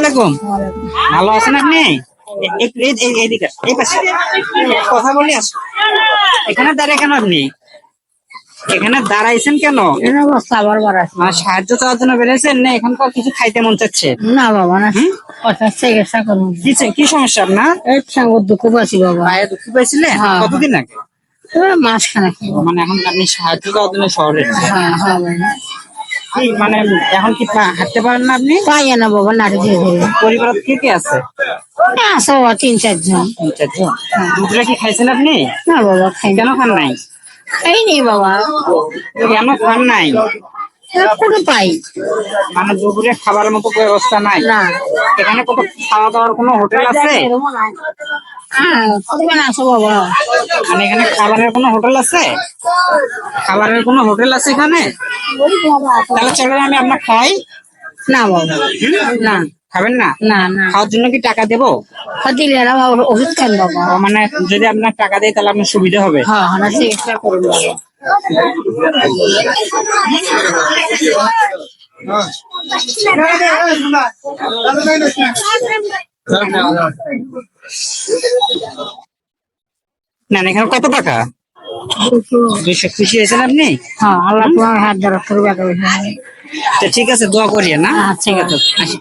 আলাইকুম। ভালো আছেন আপনি? একটু এইদিকে এই পাশে কথা বলি আসো। এখানে দাঁড়িয়ে কেন আপনি? এখানে দাঁড়াইছেন কেন? অবস্থা আবার বাড়াচ্ছে মানে সাহায্য চাওয়ার জন্য বেরিয়েছেন না এখানকার কিছু খাইতে মন চাচ্ছে? না বাবা না কথা চিকিৎসা করুন কি সমস্যা আপনার? এই সাঙ্গর দুঃখ পাচ্ছি বাবা পায়ে দুঃখ পাইছিলেন হ্যাঁ। কতদিন আগে? মাস খানা মানে এখন আপনি সাহায্য চাওয়ার জন্য শহরে এসেছেন। হ্যাঁ হ্যাঁ কি মানে এখন কি হাঁটতে পারেন না আপনি? পাই না বাবা নাড়ি ধীরে ধীরে পরিবার কে কে আছে? আছে বাবা 3-4 জন। তিন চারজন। দুপুরে কি খাইছেন আপনি? না বাবা খাই কেন খান নাই? খাইনি বাবা কেন খান নাই? কোনো পাই মানে দুপুরে খাবারের মতো ব্যবস্থা নাই? না এখানে কত খাওয়া দাওয়ার কোনো হোটেল আছে? হ্যাঁ কতক্ষণ আসো বাবা মানে এখানে খাবারের কোনো হোটেল আছে? খাবারের কোনো হোটেল আছে এখানে? তাহলে চলেন আমি আপনার খাই। না বাবা না খাবেন না? না না খাওয়ার জন্য কি টাকা দেবো? দিলে না বাবা ওষুধ খান বাবা ও মানে যদি আপনার টাকা দেয় তাহলে আপনার সুবিধা হবে। হ্যাঁ হ্যাঁ চিকিৎসা করুন বাবা না এখানে কত টাকা? 200। খুশি হয়েছেন আপনি? হ্যাঁ আল্লাহ তোমার হাত ধরা করবে তো ঠিক আছে দোয়া করিয়ে না। আচ্ছা। ঠিক আছে আসি।